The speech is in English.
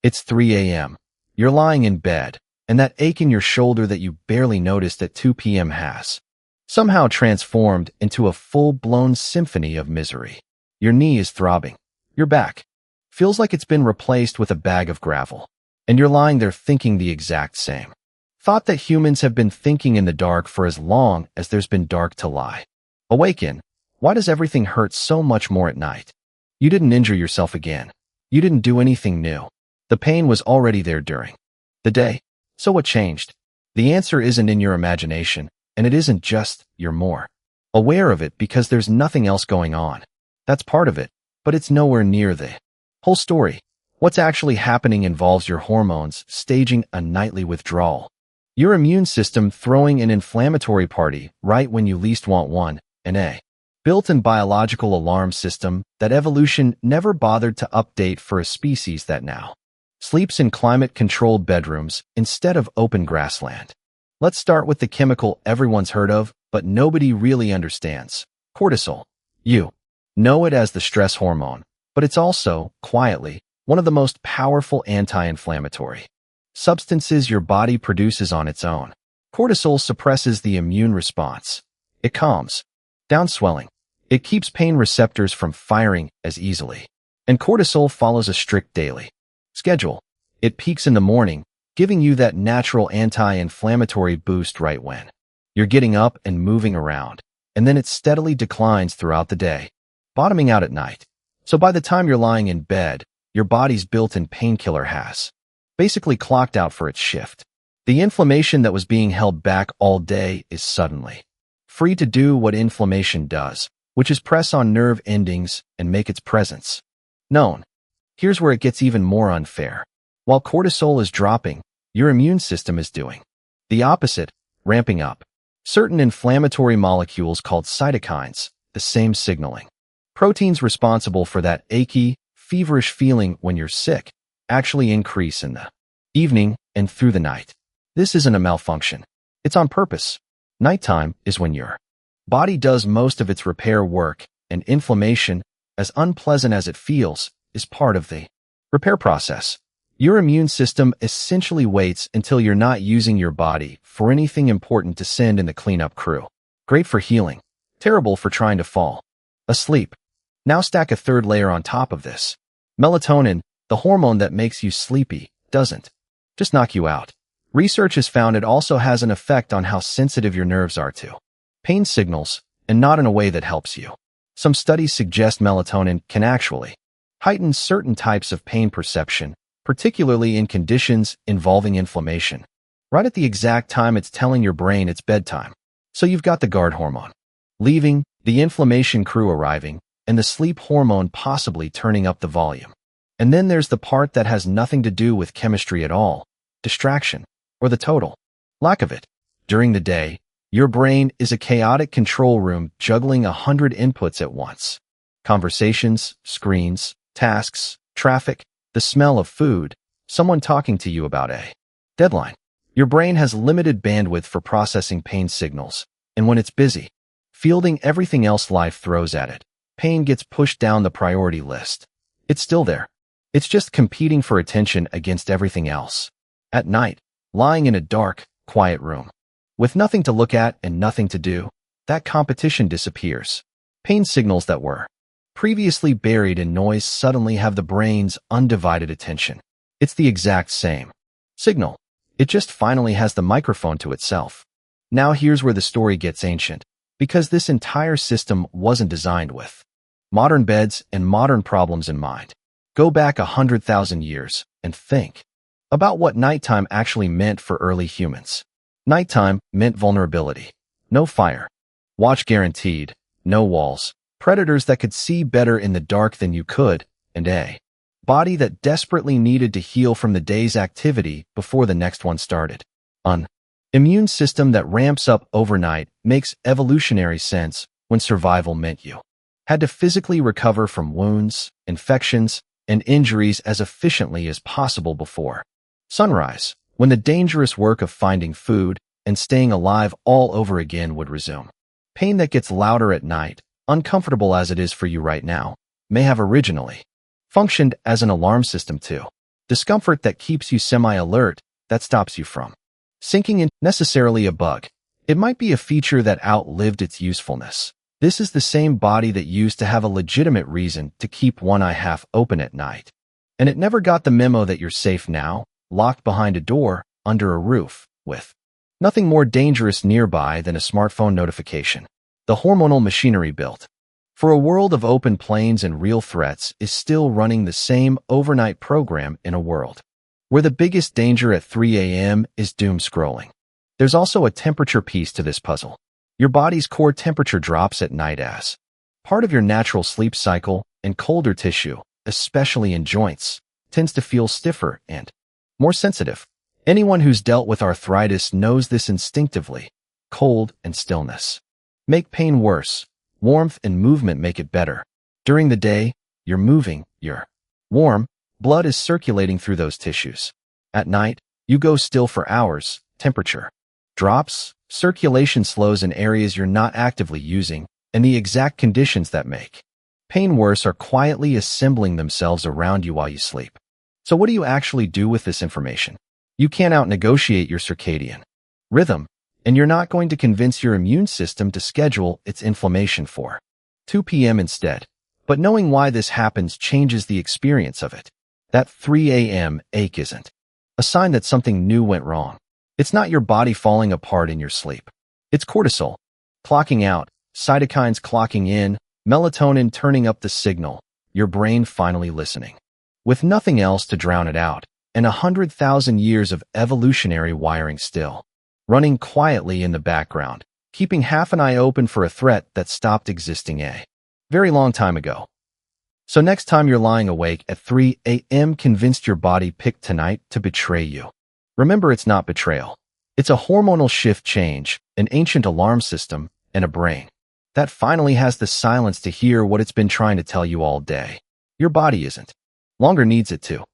It's 3 a.m. You're lying in bed, and that ache in your shoulder that you barely noticed at 2 p.m. has somehow transformed into a full-blown symphony of misery. Your knee is throbbing. Your back feels like it's been replaced with a bag of gravel, and you're lying there thinking the exact same thought that humans have been thinking in the dark for as long as there's been dark to lie. Awaken. Why does everything hurt so much more at night? You didn't injure yourself again. You didn't do anything new. The pain was already there during the day. So what changed? The answer isn't in your imagination, and it isn't just you're more aware of it because there's nothing else going on. That's part of it, but it's nowhere near the whole story. What's actually happening involves your hormones staging a nightly withdrawal. Your immune system throwing an inflammatory party right when you least want one, and a built-in biological alarm system that evolution never bothered to update for a species that now sleeps in climate-controlled bedrooms instead of open grassland. Let's start with the chemical everyone's heard of, but nobody really understands. Cortisol. You know it as the stress hormone, but it's also, quietly, one of the most powerful anti-inflammatory substances your body produces on its own. Cortisol suppresses the immune response. It calms down swelling. It keeps pain receptors from firing as easily. And cortisol follows a strict daily schedule. It peaks in the morning, giving you that natural anti-inflammatory boost right when you're getting up and moving around, and then it steadily declines throughout the day, bottoming out at night. So by the time you're lying in bed, your body's built-in painkiller has basically clocked out for its shift. The inflammation that was being held back all day is suddenly free to do what inflammation does, which is press on nerve endings and make its presence known. Here's where it gets even more unfair. While cortisol is dropping, your immune system is doing the opposite, ramping up certain inflammatory molecules called cytokines, the same signaling proteins responsible for that achy, feverish feeling when you're sick, actually increase in the evening and through the night. This isn't a malfunction. It's on purpose. Nighttime is when your body does most of its repair work, and inflammation, as unpleasant as it feels, is part of the repair process. Your immune system essentially waits until you're not using your body for anything important to send in the cleanup crew. Great for healing, terrible for trying to fall asleep. Now stack a third layer on top of this. Melatonin, the hormone that makes you sleepy, doesn't just knock you out. Research has found it also has an effect on how sensitive your nerves are to pain signals, and not in a way that helps you. Some studies suggest melatonin can actually heighten certain types of pain perception, particularly in conditions involving inflammation, right at the exact time it's telling your brain it's bedtime. So you've got the guard hormone leaving, the inflammation crew arriving, and the sleep hormone possibly turning up the volume. And then there's the part that has nothing to do with chemistry at all, distraction, or the total lack of it. During the day, your brain is a chaotic control room juggling 100 inputs at once. Conversations, screens, tasks, traffic, the smell of food, someone talking to you about a deadline. Your brain has limited bandwidth for processing pain signals, and when it's busy fielding everything else life throws at it, pain gets pushed down the priority list. It's still there. It's just competing for attention against everything else. At night, lying in a dark, quiet room, with nothing to look at and nothing to do, that competition disappears. Pain signals that were previously buried in noise suddenly have the brain's undivided attention. It's the exact same signal. It just finally has the microphone to itself. Now here's where the story gets ancient, because this entire system wasn't designed with modern beds and modern problems in mind. Go back 100,000 years and think about what nighttime actually meant for early humans. Nighttime meant vulnerability. No fire. Watch guaranteed. No walls. Predators that could see better in the dark than you could, and a body that desperately needed to heal from the day's activity before the next one started. An immune system that ramps up overnight makes evolutionary sense when survival meant you had to physically recover from wounds, infections, and injuries as efficiently as possible before sunrise, when the dangerous work of finding food and staying alive all over again would resume. Pain that gets louder at night, uncomfortable as it is for you right now, may have originally functioned as an alarm system too. Discomfort that keeps you semi-alert, that stops you from sinking in. Necessarily a bug. It might be a feature that outlived its usefulness. This is the same body that used to have a legitimate reason to keep one eye half open at night. And it never got the memo that you're safe now, locked behind a door, under a roof, with nothing more dangerous nearby than a smartphone notification. The hormonal machinery built for a world of open plains and real threats is still running the same overnight program in a world where the biggest danger at 3 a.m. is doom scrolling. There's also a temperature piece to this puzzle. Your body's core temperature drops at night as part of your natural sleep cycle, and colder tissue, especially in joints, tends to feel stiffer and more sensitive. Anyone who's dealt with arthritis knows this instinctively. Cold and stillness make pain worse. Warmth and movement make it better. During the day, you're moving, you're warm, blood is circulating through those tissues. At night, you go still for hours, temperature drops, circulation slows in areas you're not actively using, and the exact conditions that make pain worse are quietly assembling themselves around you while you sleep. So what do you actually do with this information? You can't out-negotiate your circadian rhythm, and you're not going to convince your immune system to schedule its inflammation for 2 p.m. instead. But knowing why this happens changes the experience of it. That 3 a.m. ache isn't a sign that something new went wrong. It's not your body falling apart in your sleep. It's cortisol clocking out, cytokines clocking in, melatonin turning up the signal, your brain finally listening. With nothing else to drown it out, and 100,000 years of evolutionary wiring still running quietly in the background, keeping half an eye open for a threat that stopped existing a very long time ago. So next time you're lying awake at 3 a.m. convinced your body picked tonight to betray you, remember it's not betrayal. It's a hormonal shift change, an ancient alarm system, and a brain that finally has the silence to hear what it's been trying to tell you all day. Your body isn't longer needs it to.